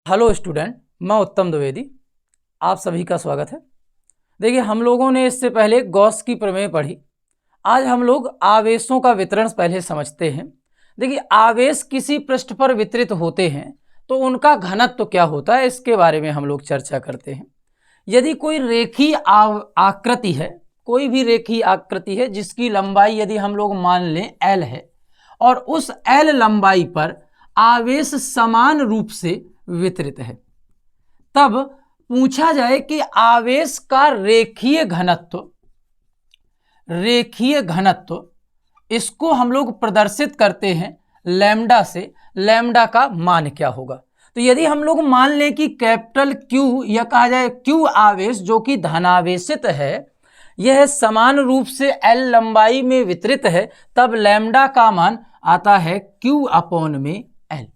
Hello student, मैं उत्तम द्विवेदी, आप सभी का स्वागत है। देखिए, हम लोगों ने इससे पहले गॉस की प्रमेय पढ़ी। आज हम लोग आवेशों का वितरण पहले समझते हैं। देखिए, आवेश किसी पृष्ठ पर वितरित होते हैं तो उनका घनत्व क्या होता है, इसके बारे में हम लोग चर्चा करते हैं। यदि कोई रेखीय आकृति है, कोई भी रेखीय आकृति है जिसकी लंबाई यदि हम लोग मान लें L है और उस L लंबाई पर आवेश समान रूप से वितरित है, तब पूछा जाए कि आवेश का रेखीय घनत्व इसको हम लोग प्रदर्शित करते हैं लैम्डा से। लैम्डा का मान क्या होगा? तो यदि हम लोग मान लें कि कैपिटल Q या कहा जाए Q आवेश जो कि धनावेशित है, यह समान रूप से L लंबाई में वितरित है, तब लैम्डा का मान आता है Q अपॉन में L।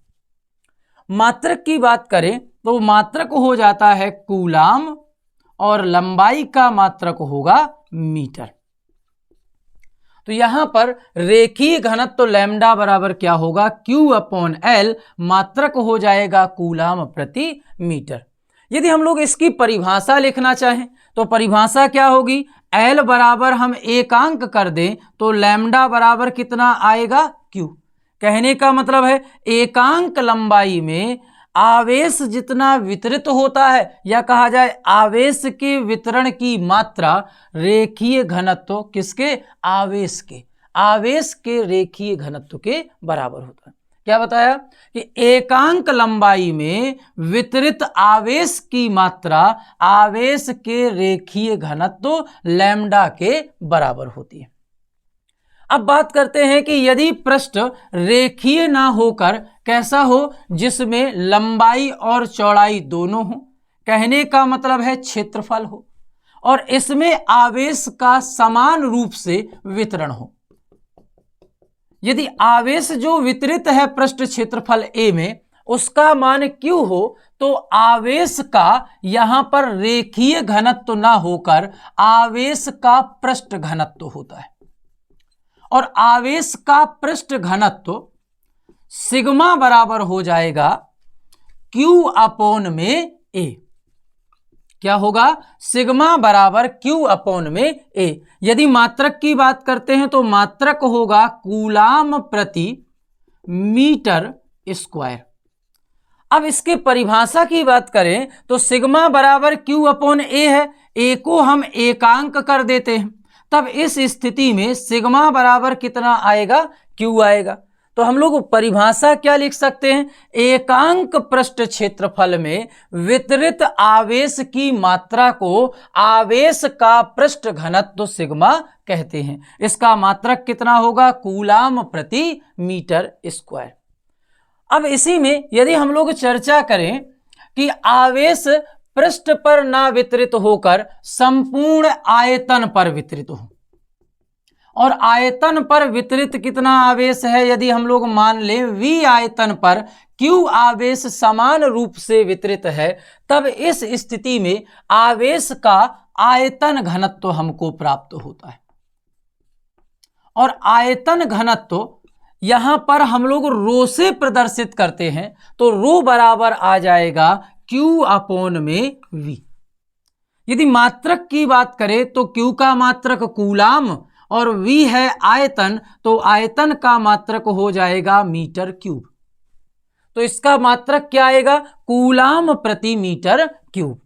मात्रक की बात करें तो मात्रक हो जाता है कूलाम और लंबाई का मात्रक होगा मीटर। तो यहां पर रेखीय घनत्व तो लैम्डा बराबर क्या होगा? Q अपॉन L, मात्रक हो जाएगा कूलाम प्रति मीटर। यदि हम लोग इसकी परिभाषा लिखना चाहें तो परिभाषा क्या होगी? L बराबर हम एकांक कर दें तो लैम्डा बराबर कितना आएगा? Q। कहने का मतलब है एकांक लंबाई में आवेश जितना वितरित होता है, या कहा जाए आवेश के वितरण की मात्रा रेखीय घनत्व किसके? आवेश के रेखीय घनत्व के बराबर होता है। क्या बताया कि एकांक लंबाई में वितरित आवेश की मात्रा आवेश के रेखीय घनत्व लैम्डा के बराबर होती है। अब बात करते हैं कि यदि पृष्ठ रेखीय ना होकर कैसा हो, जिसमें लंबाई और चौड़ाई दोनों हो, कहने का मतलब है क्षेत्रफल हो, और इसमें आवेश का समान रूप से वितरण हो। यदि आवेश जो वितरित है पृष्ठ क्षेत्रफल A में उसका मान Q हो, तो आवेश का यहां पर रेखीय घनत्व ना होकर आवेश का पृष्ठ घनत्व होता है, और आवेश का पृष्ठ घनत्व सिग्मा बराबर हो जाएगा Q अपॉन में A। क्या होगा? सिग्मा बराबर Q अपॉन में A। यदि मात्रक की बात करते हैं तो मात्रक होगा कूलाम प्रति मीटर स्क्वायर। अब इसके परिभाषा की बात करें तो सिग्मा बराबर Q अपॉन A है, A को हम एकांक कर देते हैं, तब इस स्थिति में सिग्मा बराबर कितना आएगा? Q आएगा। तो हम लोग परिभाषा क्या लिख सकते हैं? एकांक पृष्ठ क्षेत्रफल में वितरित आवेश की मात्रा को आवेश का पृष्ठ घनत्व सिग्मा कहते हैं। इसका मात्रक कितना होगा? कूलाम प्रति मीटर स्क्वायर। अब इसी में यदि हम लोग चर्चा करें कि आवेश पृष्ठ पर ना वितरित होकर संपूर्ण आयतन पर वितरित हो, और आयतन पर वितरित कितना आवेश है? यदि हम लोग मान लें V आयतन पर Q आवेश समान रूप से वितरित है, तब इस स्थिति में आवेश का आयतन घनत्व हमको प्राप्त होता है। और आयतन घनत्व यहां पर हम लोग रो से प्रदर्शित करते हैं, तो रो बराबर आ जाएगा Q अपॉन में V। यदि मात्रक की बात करें तो Q का मात्रक कूलाम और V है आयतन, तो आयतन का मात्रक हो जाएगा मीटर क्यूब। तो इसका मात्रक क्या आएगा? कूलाम प्रति मीटर क्यूब।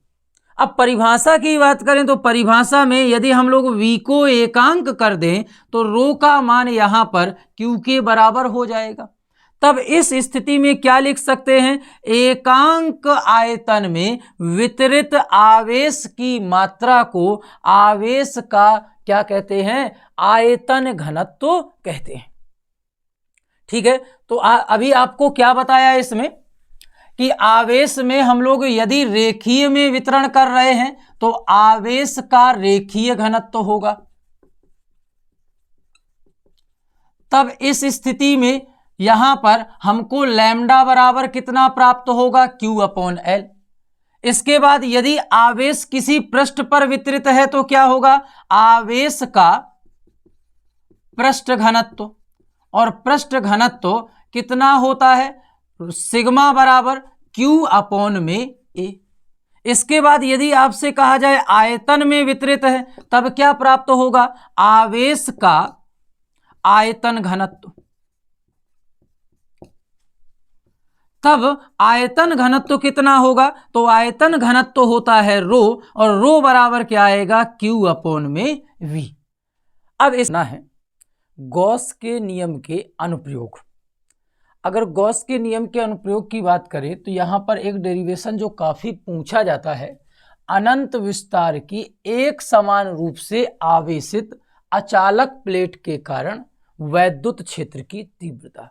अब परिभाषा की बात करें तो परिभाषा में यदि हम लोग V को एकांक कर दें तो रो का मान यहां पर Q के बराबर हो जाएगा। तब इस स्थिति में क्या लिख सकते हैं? एकांक आयतन में वितरित आवेश की मात्रा को आवेश का क्या कहते हैं? आयतन घनत्व कहते हैं। ठीक है, तो अभी आपको क्या बताया इसमें कि आवेश में हम लोग यदि रेखीय में वितरण कर रहे हैं तो आवेश का रेखीय घनत्व होगा। तब इस स्थिति में यहां पर हमको लैम्डा बराबर कितना प्राप्त होगा? Q upon L। इसके बाद यदि आवेश किसी पृष्ठ पर वितरित है तो क्या होगा? आवेश का पृष्ठ घनत्व, और पृष्ठ घनत्व कितना होता है? सिग्मा बराबर Q अपॉन में A। इसके बाद यदि आपसे कहा जाए आयतन में वितरित है तब क्या प्राप्त होगा, आवेश का आयतन घनत्व। तब आयतन घनत्व कितना होगा, तो आयतन घनत्व होता है रो, और रो बराबर क्या आएगा, Q अपॉन में V। अब इसना है गॉस के नियम के अनुप्रयोग। अगर गॉस के नियम के अनुप्रयोग की बात करें तो यहाँ पर एक डेरिवेशन जो काफ़ी पूछा जाता है, अनंत विस्तार की एक समान रूप से आवेशित अचालक प्लेट के कारण वैद्युत क्षेत्र की तीव्रता।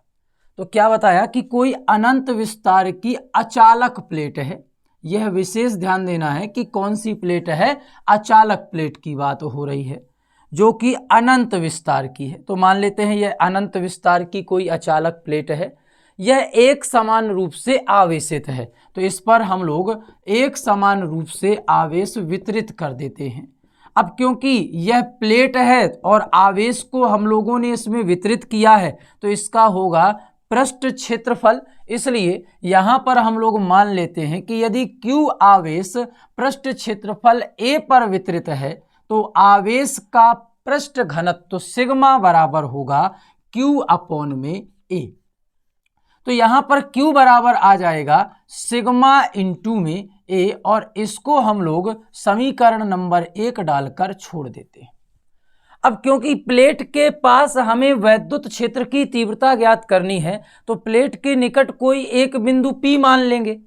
तो क्या बताया कि कोई अनंत विस्तार की अचालक प्लेट है, यह विशेष ध्यान देना है कि कौन सी प्लेट है, अचालक प्लेट की बात हो रही है जो कि अनंत विस्तार की है। तो मान लेते हैं यह अनंत विस्तार की कोई अचालक प्लेट है, यह एक समान रूप से आवेशित है, तो इस पर हम लोग एक समान रूप से आवेश वितरित कर देते हैं। अब क्योंकि यह प्लेट है और आवेश को हम लोगों ने इसमें वितरित किया है तो इसका होगा पृष्ठ क्षेत्रफल। इसलिए यहाँ पर हम लोग मान लेते हैं कि यदि Q आवेश पृष्ठ क्षेत्रफल A पर वितरित है तो आवेश का पृष्ठ घनत्व सिग्मा बराबर होगा Q अपॉन में A। तो यहाँ पर Q बराबर आ जाएगा सिग्मा इंटू में A, और इसको हम लोग समीकरण नंबर 1 डालकर छोड़ देते हैं। अब क्योंकि प्लेट के पास हमें वैद्युत क्षेत्र की तीव्रता ज्ञात करनी है तो प्लेट के निकट कोई एक बिंदु P मान लेंगे।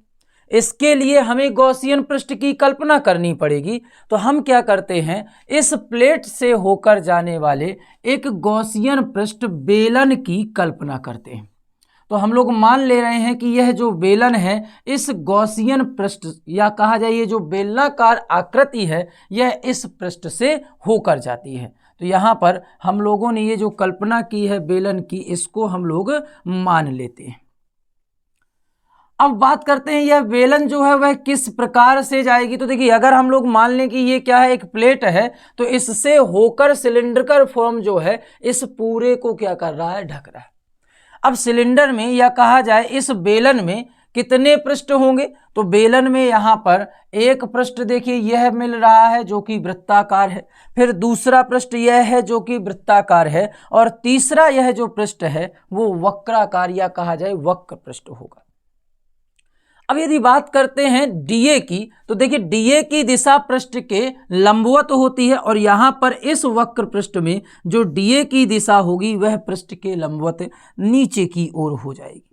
इसके लिए हमें गॉसियन पृष्ठ की कल्पना करनी पड़ेगी। तो हम क्या करते हैं, इस प्लेट से होकर जाने वाले एक गॉसियन पृष्ठ बेलन की कल्पना करते हैं। तो हम लोग मान ले रहे हैं कि यह जो बेलन है इस गॉसियन पृष्ठ या कहा जाए ये जो बेलनाकार आकृति है यह इस पृष्ठ से होकर जाती है। तो यहाँ पर हम लोगों ने ये जो कल्पना की है बेलन की, इसको हम लोग मान लेते हैं। अब बात करते हैं यह बेलन जो है वह किस प्रकार से जाएगी। तो देखिए अगर हम लोग मान लें कि ये क्या है, एक प्लेट है, तो इससे होकर सिलिंड्रिकल फॉर्म जो है इस पूरे को क्या कर रहा है, ढक रहा है। अब सिलेंडर में या कहा जाए इस बेलन में कितने पृष्ठ होंगे, तो बेलन में यहाँ पर एक पृष्ठ देखिए यह मिल रहा है जो कि वृत्ताकार है, फिर दूसरा पृष्ठ यह है जो कि वृत्ताकार है, और तीसरा यह जो पृष्ठ है वो वक्राकार या कहा जाए वक्र पृष्ठ होगा। अब यदि बात करते हैं डीए की, तो देखिए डीए की दिशा पृष्ठ के लंबवत होती है, और यहाँ पर इस वक्र पृष्ठ में जो डीए की दिशा होगी वह पृष्ठ के लंबवत नीचे की ओर हो जाएगी।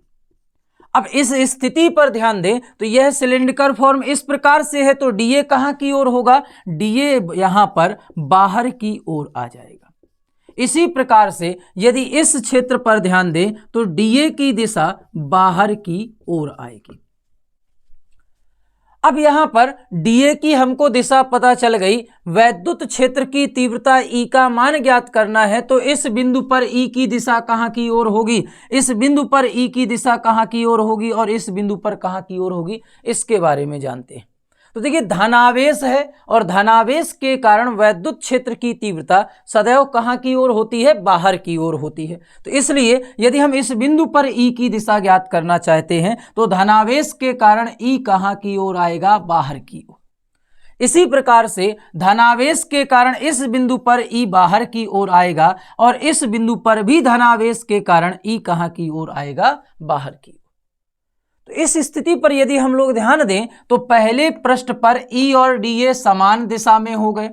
अब इस स्थिति पर ध्यान दें तो यह सिलिंड्रिकल फॉर्म इस प्रकार से है, तो डीए कहाँ की ओर होगा, डीए यहाँ पर बाहर की ओर आ जाएगा। इसी प्रकार से यदि इस क्षेत्र पर ध्यान दें तो डीए की दिशा बाहर की ओर आएगी। अब यहाँ पर डीए की हमको दिशा पता चल गई, वैद्युत क्षेत्र की तीव्रता E का मान ज्ञात करना है, तो इस बिंदु पर E की दिशा कहाँ की ओर होगी, इस बिंदु पर E की दिशा कहाँ की ओर होगी और इस बिंदु पर कहाँ की ओर होगी, इसके बारे में जानते हैं। तो देखिए धनावेश है और धनावेश के कारण वैद्युत क्षेत्र की तीव्रता सदैव कहाँ की ओर होती है, बाहर की ओर होती है। तो इसलिए यदि हम इस बिंदु पर E की दिशा ज्ञात करना चाहते हैं तो धनावेश के कारण E कहाँ की ओर आएगा, बाहर की ओर। इसी प्रकार से धनावेश के कारण इस बिंदु पर E बाहर की ओर आएगा, और इस बिंदु पर भी धनावेश के कारण E कहाँ की ओर आएगा, बाहर की ओर। तो इस स्थिति पर यदि हम लोग ध्यान दें तो पहले पृष्ठ पर E और DA समान दिशा में हो गए,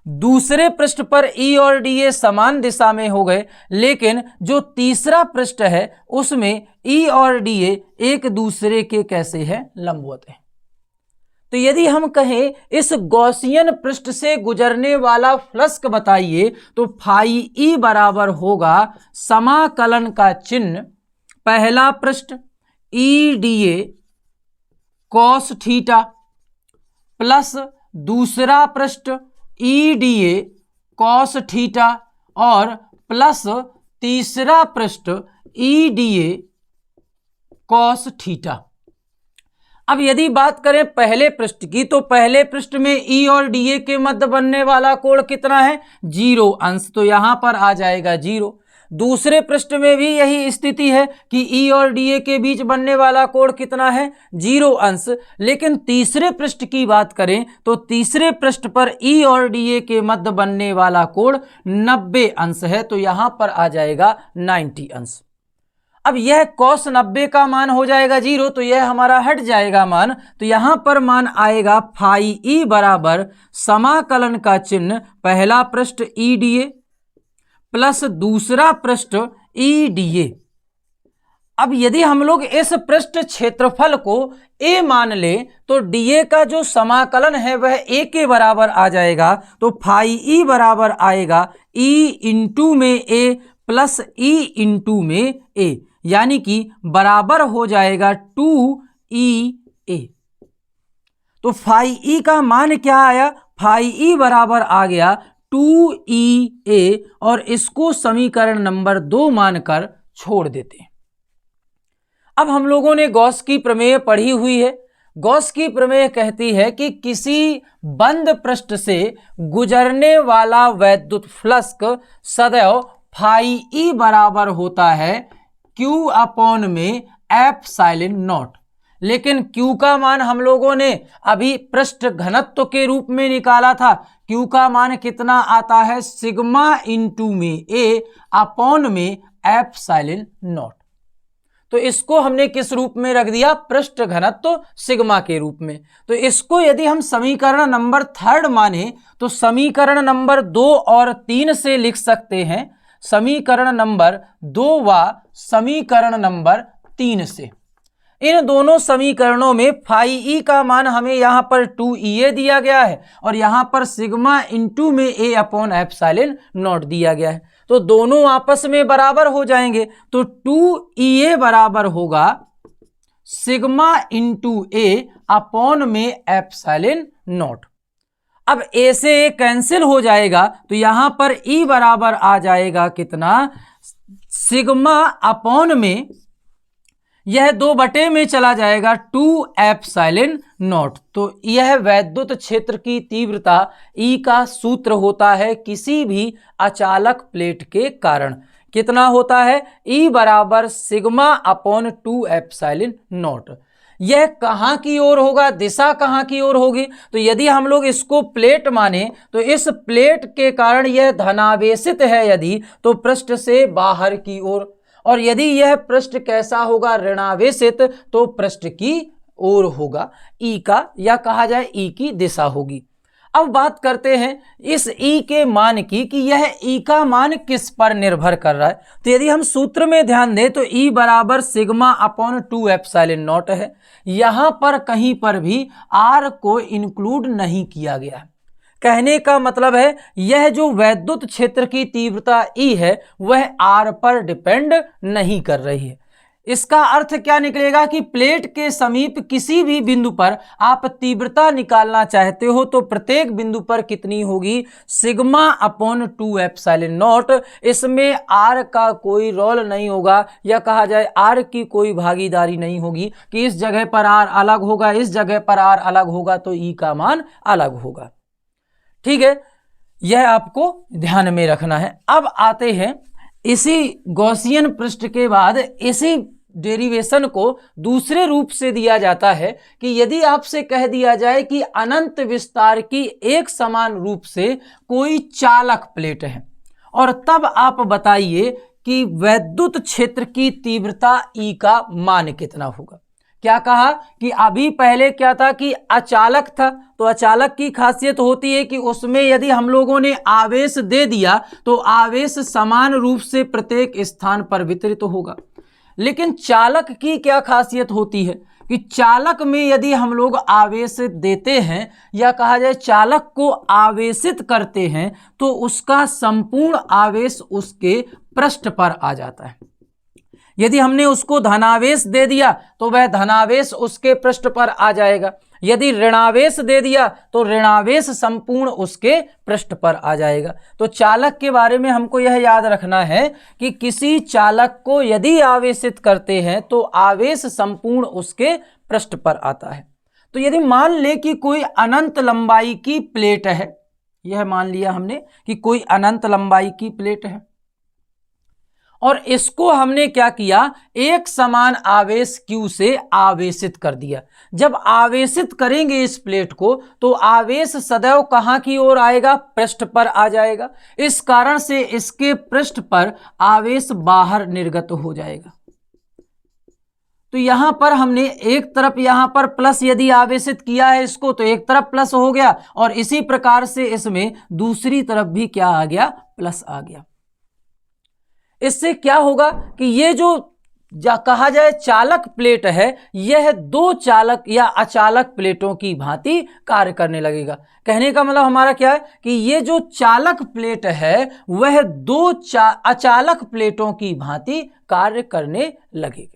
दूसरे पृष्ठ पर E और DA समान दिशा में हो गए, लेकिन जो तीसरा पृष्ठ है उसमें E और DA एक दूसरे के कैसे हैं, लंबवत हैं। तो यदि हम कहें इस गॉसियन पृष्ठ से गुजरने वाला फ्लक्स बताइए तो फाई E बराबर होगा समाकलन का चिन्ह पहला पृष्ठ EDA कॉस थीटा प्लस दूसरा पृष्ठ EDA कॉस थीटा और प्लस तीसरा पृष्ठ EDA कॉस थीटा। अब यदि बात करें पहले पृष्ठ की तो पहले पृष्ठ में E और DA के मध्य बनने वाला कोण कितना है, 0 अंश, तो यहां पर आ जाएगा 0। दूसरे पृष्ठ में भी यही स्थिति है कि ई और डी के बीच बनने वाला कोण कितना है, 0 अंश। लेकिन तीसरे पृष्ठ की बात करें तो तीसरे पृष्ठ पर ई और डी के मध्य बनने वाला कोण 90 अंश है, तो यहां पर आ जाएगा 90 अंश। अब यह cos 90 का मान हो जाएगा 0, तो यह हमारा हट जाएगा मान, तो यहां पर मान आएगा फाई ई बराबर समाकलन का चिन्ह पहला पृष्ठ ई डी ए प्लस दूसरा पृष्ठ ई डी ए। अब यदि हम लोग इस पृष्ठ क्षेत्रफल को a मान ले तो dA का जो समाकलन है वह a के बराबर आ जाएगा, तो फाई ई बराबर आएगा e इंटू में a प्लस e इंटू में a, यानी कि बराबर हो जाएगा 2EA। तो फाई ई का मान क्या आया, फाई ई बराबर आ गया 2EA, और इसको समीकरण नंबर 2 मानकर छोड़ देते हैं। अब हम लोगों ने गॉस की प्रमेय पढ़ी हुई है। गॉस की प्रमेय कहती है कि किसी बंद पृष्ठ से गुजरने वाला वैद्युत फ्लक्स सदैव फाई ई बराबर होता है Q अपॉन में एप्सिलॉन नॉट। लेकिन Q का मान हम लोगों ने अभी पृष्ठ घनत्व के रूप में निकाला था। Q का मान कितना आता है, सिग्मा इंटू में A अपॉन में एप्सिलॉन नॉट। तो इसको हमने किस रूप में रख दिया, पृष्ठ घनत्व सिग्मा के रूप में। तो इसको यदि हम समीकरण नंबर 3 माने तो समीकरण नंबर 2 और 3 से लिख सकते हैं, समीकरण नंबर 2 व समीकरण नंबर 3 से। इन दोनों समीकरणों में फाई ई का मान हमें यहाँ पर 2EA दिया गया है और यहाँ पर सिग्मा इंटू में A अपॉन एप्सिलॉन नॉट दिया गया है, तो दोनों आपस में बराबर हो जाएंगे। तो 2EA बराबर होगा सिग्मा इंटू A अपॉन में एप्सिलॉन नॉट। अब A से A कैंसिल हो जाएगा, तो यहां पर E बराबर आ जाएगा कितना, सिग्मा अपॉन में यह 2 में चला जाएगा 2 एप्सिलॉन नॉट। तो यह वैद्युत क्षेत्र की तीव्रता E का सूत्र होता है किसी भी अचालक प्लेट के कारण। कितना होता है, E बराबर सिग्मा अपॉन 2 एप्सिलॉन नॉट। यह कहाँ की ओर होगा, दिशा कहाँ की ओर होगी, तो यदि हम लोग इसको प्लेट माने तो इस प्लेट के कारण यह धनावेशित है यदि, तो पृष्ठ से बाहर की ओर, और यदि यह पृष्ठ कैसा होगा, ऋणावेशित, तो पृष्ठ की ओर होगा ई का, या कहा जाए ई की दिशा होगी। अब बात करते हैं इस ई के मान की कि यह ई का मान किस पर निर्भर कर रहा है। तो यदि हम सूत्र में ध्यान दें तो ई बराबर सिग्मा अपॉन 2 एप्सिलॉन नॉट है। यहां पर कहीं पर भी आर को इंक्लूड नहीं किया गया है। कहने का मतलब है यह जो वैद्युत क्षेत्र की तीव्रता ई है वह आर पर डिपेंड नहीं कर रही है। इसका अर्थ क्या निकलेगा कि प्लेट के समीप किसी भी बिंदु पर आप तीव्रता निकालना चाहते हो तो प्रत्येक बिंदु पर कितनी होगी, सिग्मा अपॉन 2 एप्सिलॉन नॉट। इसमें आर का कोई रोल नहीं होगा, या कहा जाए आर की कोई भागीदारी नहीं होगी कि इस जगह पर आर अलग होगा, इस जगह पर आर अलग होगा तो ई का मान अलग होगा। ठीक है, यह आपको ध्यान में रखना है। अब आते हैं इसी गॉसियन पृष्ठ के बाद इसी डेरिवेशन को दूसरे रूप से दिया जाता है कि यदि आपसे कह दिया जाए कि अनंत विस्तार की एक समान रूप से कोई चालक प्लेट है, और तब आप बताइए कि वैद्युत क्षेत्र की तीव्रता ई का मान कितना होगा। क्या कहा कि अभी पहले क्या था कि अचालक था, तो अचालक की खासियत होती है कि उसमें यदि हम लोगों ने आवेश दे दिया तो आवेश समान रूप से प्रत्येक स्थान पर वितरित होगा। लेकिन चालक की क्या खासियत होती है कि चालक में यदि हम लोग आवेश देते हैं, या कहा जाए चालक को आवेशित करते हैं, तो उसका संपूर्ण आवेश उसके पृष्ठ पर आ जाता है। यदि हमने उसको धनावेश दे दिया तो वह धनावेश उसके पृष्ठ पर आ जाएगा, यदि ऋणावेश दे दिया तो ऋणावेश संपूर्ण उसके पृष्ठ पर आ जाएगा। तो चालक के बारे में हमको यह याद रखना है कि किसी चालक को यदि आवेशित करते हैं तो आवेश संपूर्ण उसके पृष्ठ पर आता है। तो यदि मान ले कि कोई अनंत लंबाई की प्लेट है, यह मान लिया हमने कि कोई अनंत लंबाई की प्लेट है, और इसको हमने क्या किया, एक समान आवेश Q से आवेशित कर दिया। जब आवेशित करेंगे इस प्लेट को तो आवेश सदैव कहां की ओर आएगा, पृष्ठ पर आ जाएगा। इस कारण से इसके पृष्ठ पर आवेश बाहर निर्गत हो जाएगा। तो यहां पर हमने एक तरफ यहां पर प्लस यदि आवेशित किया है इसको तो एक तरफ प्लस हो गया, और इसी प्रकार से इसमें दूसरी तरफ भी क्या आ गया, प्लस आ गया। इससे क्या होगा कि ये जो कहा जाए चालक प्लेट है, यह दो चालक या अचालक प्लेटों की भांति कार्य करने लगेगा। कहने का मतलब हमारा क्या है कि ये जो चालक प्लेट है वह दो अचालक प्लेटों की भांति कार्य करने लगेगा।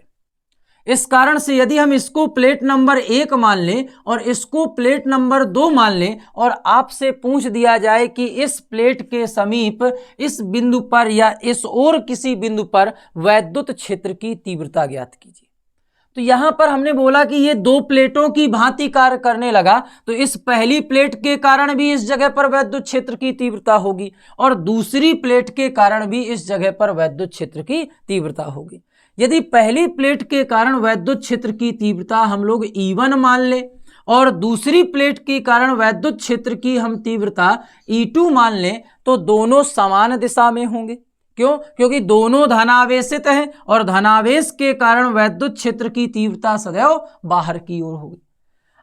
इस कारण से यदि हम इसको प्लेट नंबर 1 मान लें और इसको प्लेट नंबर 2 मान लें, और आपसे पूछ दिया जाए कि इस प्लेट के समीप इस बिंदु पर या इस और किसी बिंदु पर वैद्युत क्षेत्र की तीव्रता ज्ञात कीजिए, तो यहां पर हमने बोला कि ये दो प्लेटों की भांति कार्य करने लगा, तो इस पहली प्लेट के कारण भी इस जगह पर वैद्युत क्षेत्र की तीव्रता होगी और दूसरी प्लेट के कारण भी इस जगह पर वैद्युत क्षेत्र की तीव्रता होगी। यदि पहली प्लेट के कारण वैद्युत क्षेत्र की तीव्रता हम लोग E1 मान लें और दूसरी प्लेट के कारण वैद्युत क्षेत्र की हम तीव्रता E2 मान लें, तो दोनों समान दिशा में होंगे। क्यों? क्योंकि दोनों धनावेशित हैं और धनावेश के कारण वैद्युत क्षेत्र की तीव्रता सदैव बाहर की ओर होगी।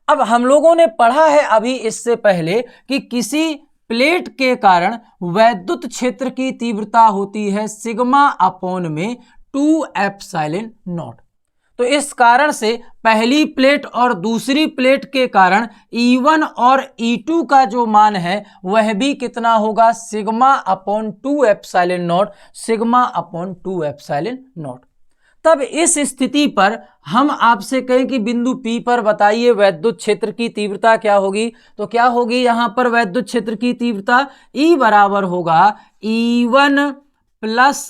अब हम लोगों ने पढ़ा है अभी इससे पहले कि किसी प्लेट के कारण वैद्युत क्षेत्र की तीव्रता होती है सिग्मा अपॉन में 2 एप्सिलॉन नॉट। तो इस कारण से पहली प्लेट और दूसरी प्लेट के कारण E1 और E2 का जो मान है वह भी कितना होगा, sigma upon 2 epsilon not, sigma upon 2 epsilon not. तब इस स्थिति पर हम आपसे कहें कि बिंदु P पर बताइए वैद्युत क्षेत्र की तीव्रता क्या होगी, तो क्या होगी यहां पर वैद्युत क्षेत्र की तीव्रता E बराबर होगा E1 प्लस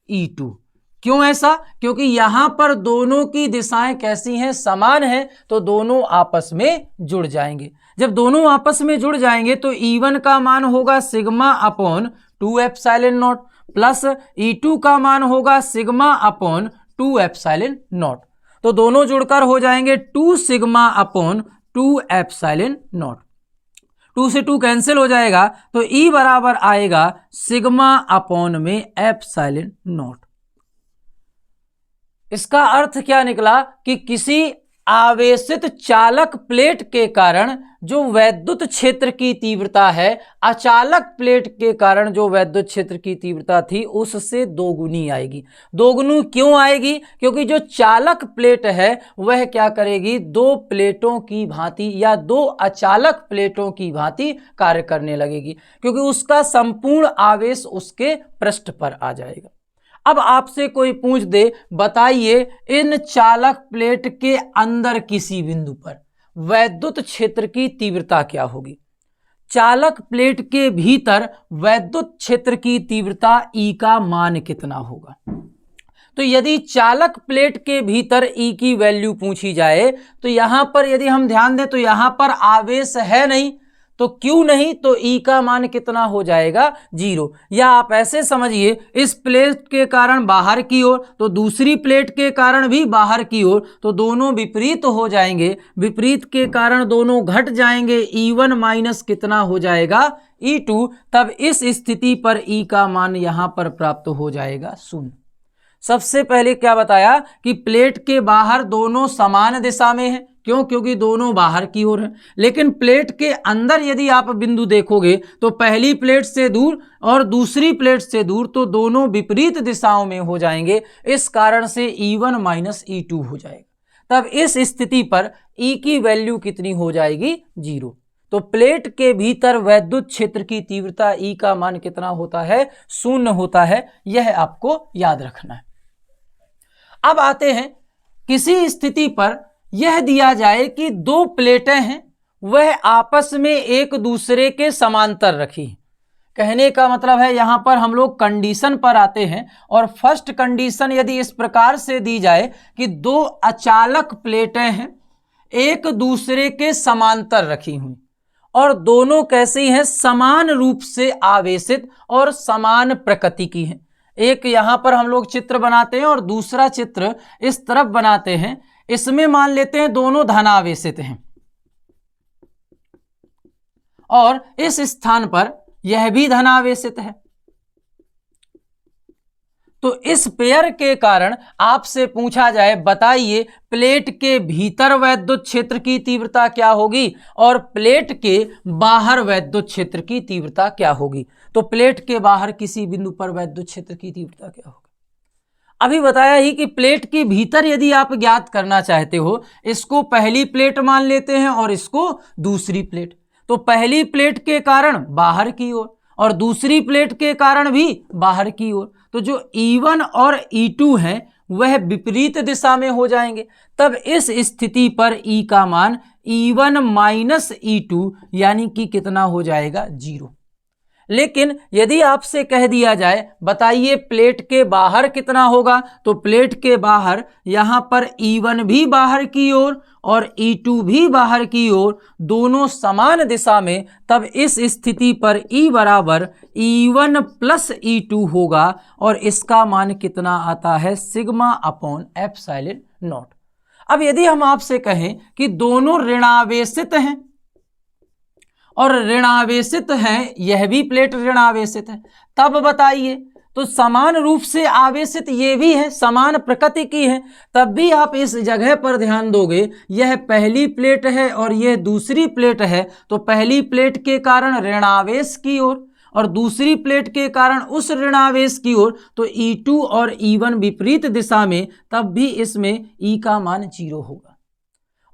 E2। क्यों ऐसा? क्योंकि यहां पर दोनों की दिशाएं कैसी हैं, समान हैं, तो दोनों आपस में जुड़ जाएंगे। जब दोनों आपस में जुड़ जाएंगे तो E1 का मान होगा sigma upon 2 epsilon not plus E2 का मान होगा सिग्मा अपॉन 2 एप्सिलॉन नॉट। तो दोनों जुड़कर हो जाएंगे 2 सिग्मा अपॉन 2 एप्सिलॉन नॉट। 2 से 2 कैंसिल हो जाएगा तो E बराबर आएगा सिग्मा अपॉन में एप्सिलॉन नॉट। इसका अर्थ क्या निकला कि किसी आवेशित चालक प्लेट के कारण जो वैद्युत क्षेत्र की तीव्रता है अचालक प्लेट के कारण जो वैद्युत क्षेत्र की तीव्रता थी उससे दोगुनी आएगी। दोगुनी क्यों आएगी? क्योंकि जो चालक प्लेट है वह क्या करेगी, दो प्लेटों की भांति या दो अचालक प्लेटों की भांति कार्य करने लगेगी, क्योंकि उसका संपूर्ण आवेश उसके पृष्ठ पर आ जाएगा। अब आपसे कोई पूछ दे बताइए इन चालक प्लेट के अंदर किसी बिंदु पर वैद्युत क्षेत्र की तीव्रता क्या होगी। चालक प्लेट के भीतर वैद्युत क्षेत्र की तीव्रता E का मान कितना होगा। तो यदि चालक प्लेट के भीतर E की वैल्यू पूछी जाए तो यहां पर यदि हम ध्यान दें तो यहां पर आवेश है नहीं, तो क्यों नहीं, तो E का मान कितना हो जाएगा, 0। या आप ऐसे समझिए इस प्लेट के कारण बाहर की ओर तो दूसरी प्लेट के कारण भी बाहर की ओर, तो दोनों विपरीत हो जाएंगे, विपरीत के कारण दोनों घट जाएंगे, E1 माइनस कितना हो जाएगा, E2। तब इस स्थिति पर E का मान यहां पर प्राप्त हो जाएगा 0। सबसे पहले क्या बताया कि प्लेट के बाहर दोनों समान दिशा में हैं। क्यों? क्योंकि दोनों बाहर की ओर हैं। लेकिन प्लेट के अंदर यदि आप बिंदु देखोगे तो पहली प्लेट से दूर और दूसरी प्लेट से दूर, तो दोनों विपरीत दिशाओं में हो जाएंगे। इस कारण से E1 माइनस E2 हो जाएगा। तब इस स्थिति पर E की वैल्यू कितनी हो जाएगी, 0। तो प्लेट के भीतर वैद्युत क्षेत्र की तीव्रता E का मान कितना होता है, 0 होता है। यह आपको याद रखना है। अब आते हैं किसी स्थिति पर यह दिया जाए कि दो प्लेटें हैं वह आपस में एक दूसरे के समांतर रखी। कहने का मतलब है यहां पर हम लोग कंडीशन पर आते हैं और फर्स्ट कंडीशन यदि इस प्रकार से दी जाए कि दो अचालक प्लेटें हैं एक दूसरे के समांतर रखी हुई और दोनों कैसी हैं, समान रूप से आवेशित और समान प्रकृति की हैं। एक यहां पर हम लोग चित्र बनाते हैं और दूसरा चित्र इस तरफ बनाते हैं। इसमें मान लेते हैं दोनों धनावेशित हैं और इस स्थान पर यह भी धनावेशित है। तो इस पेयर के कारण आपसे पूछा जाए, बताइए प्लेट के भीतर वैद्युत क्षेत्र की तीव्रता क्या होगी और प्लेट के बाहर वैद्युत क्षेत्र की तीव्रता क्या होगी। तो प्लेट के बाहर किसी बिंदु पर वैद्युत क्षेत्र की तीव्रता क्या होगी। अभी बताया ही कि प्लेट के भीतर यदि आप ज्ञात करना चाहते हो, इसको पहली प्लेट मान लेते हैं और इसको दूसरी प्लेट। तो पहली प्लेट के कारण बाहर की ओर और दूसरी प्लेट के कारण भी बाहर की ओर। तो जो E1 और E2 हैं वह विपरीत दिशा में हो जाएंगे। तब इस स्थिति पर E का मान E1 माइनस E2 यानी कि कितना हो जाएगा, 0। लेकिन यदि आपसे कह दिया जाए, बताइए प्लेट के बाहर कितना होगा, तो प्लेट के बाहर यहां पर E1 भी बाहर की ओर और E2 भी बाहर की ओर, दोनों समान दिशा में। तब इस स्थिति पर E बराबर E1 प्लस E2 होगा और इसका मान कितना आता है, सिग्मा अपॉन एप्सिलॉन नॉट। अब यदि हम आपसे कहें कि दोनों ऋणावेशित हैं और ऋणावेशित हैं, यह भी प्लेट ऋणावेशित है, तब बताइए, तो समान रूप से आवेशित ये भी है, समान प्रकृति की है, तब भी आप इस जगह पर ध्यान दोगे, यह पहली प्लेट है और यह दूसरी प्लेट है। तो पहली प्लेट के कारण ऋणावेश की ओर और दूसरी प्लेट के कारण उस ऋणावेश की ओर। तो E2 और E1 विपरीत दिशा में, तब भी इसमें E का मान 0 होगा।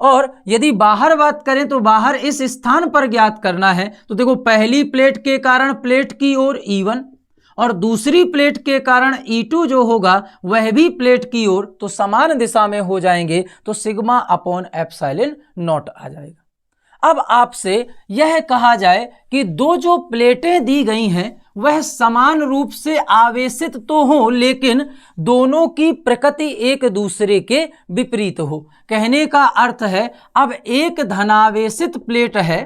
और यदि बाहर बात करें तो बाहर इस स्थान पर ज्ञात करना है। तो देखो पहली प्लेट के कारण प्लेट की ओर E1 और दूसरी प्लेट के कारण E2 जो होगा वह भी प्लेट की ओर, तो समान दिशा में हो जाएंगे। तो सिग्मा अपॉन एप्सिलॉन नॉट आ जाएगा। अब आपसे यह कहा जाए कि दो जो प्लेटें दी गई हैं वह समान रूप से आवेशित तो हो, लेकिन दोनों की प्रकृति एक दूसरे के विपरीत हो। कहने का अर्थ है, अब एक धनावेशित प्लेट है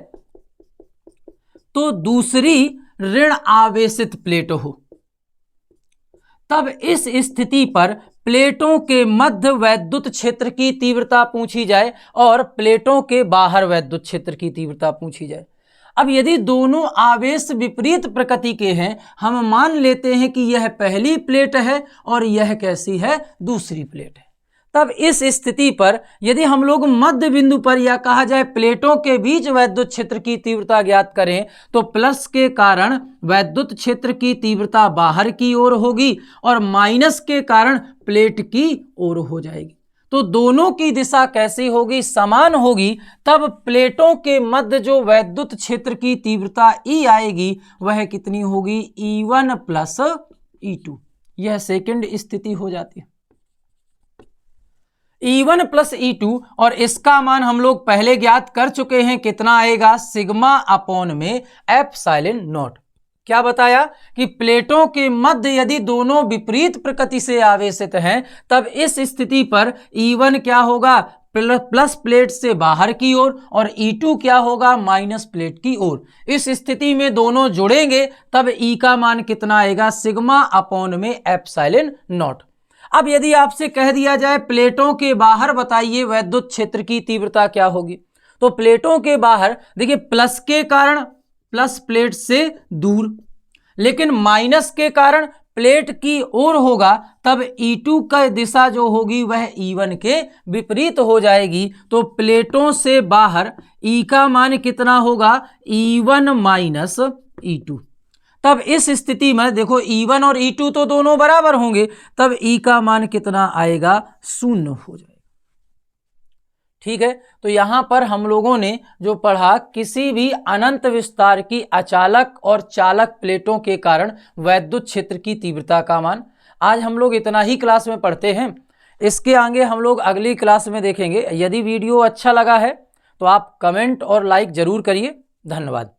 तो दूसरी ऋण आवेशित प्लेट हो, तब इस स्थिति पर प्लेटों के मध्य वैद्युत क्षेत्र की तीव्रता पूछी जाए और प्लेटों के बाहर वैद्युत क्षेत्र की तीव्रता पूछी जाए। अब यदि दोनों आवेश विपरीत प्रकृति के हैं, हम मान लेते हैं कि यह पहली प्लेट है और यह कैसी है, दूसरी प्लेट है। तब इस स्थिति पर यदि हम लोग मध्य बिंदु पर या कहा जाए प्लेटों के बीच वैद्युत क्षेत्र की तीव्रता ज्ञात करें, तो प्लस के कारण वैद्युत क्षेत्र की तीव्रता बाहर की ओर होगी और माइनस के कारण प्लेट की ओर हो जाएगी। तो दोनों की दिशा कैसी होगी, समान होगी। तब प्लेटों के मध्य जो वैद्युत क्षेत्र की तीव्रता E आएगी वह कितनी होगी, E1 प्लस E2। यह सेकंड स्थिति हो जाती है, E1 प्लस E2। और इसका मान हम लोग पहले ज्ञात कर चुके हैं, कितना आएगा, सिग्मा अपॉन में एप्सिलॉन नॉट। क्या बताया कि प्लेटों के मध्य यदि दोनों विपरीत प्रकृति से आवेशित हैं, तब इस स्थिति पर E1 क्या होगा, प्लस प्लेट से बाहर की ओर और E2 क्या होगा, माइनस प्लेट की ओर। इस स्थिति में दोनों जुड़ेंगे, तब E का मान कितना आएगा, सिग्मा अपॉन में एप्सिलॉन नॉट। अब यदि आपसे कह दिया जाए प्लेटों के बाहर बताइए वैद्युत क्षेत्र की तीव्रता क्या होगी, तो प्लेटों के बाहर देखिए प्लस के कारण प्लस प्लेट से दूर, लेकिन माइनस के कारण प्लेट की ओर होगा, तब E2 का दिशा जो होगी वह E1 के विपरीत हो जाएगी। तो प्लेटों से बाहर E का मान कितना होगा, E1 माइनस E2। तब इस स्थिति में देखो E1 और E2 तो दोनों बराबर होंगे, तब E का मान कितना आएगा, 0 हो जाएगा। ठीक है, तो यहां पर हम लोगों ने जो पढ़ा, किसी भी अनंत विस्तार की अचालक और चालक प्लेटों के कारण वैद्युत क्षेत्र की तीव्रता का मान। आज हम लोग इतना ही क्लास में पढ़ते हैं, इसके आगे हम लोग अगली क्लास में देखेंगे। यदि वीडियो अच्छा लगा है तो आप कमेंट और लाइक जरूर करिए। धन्यवाद।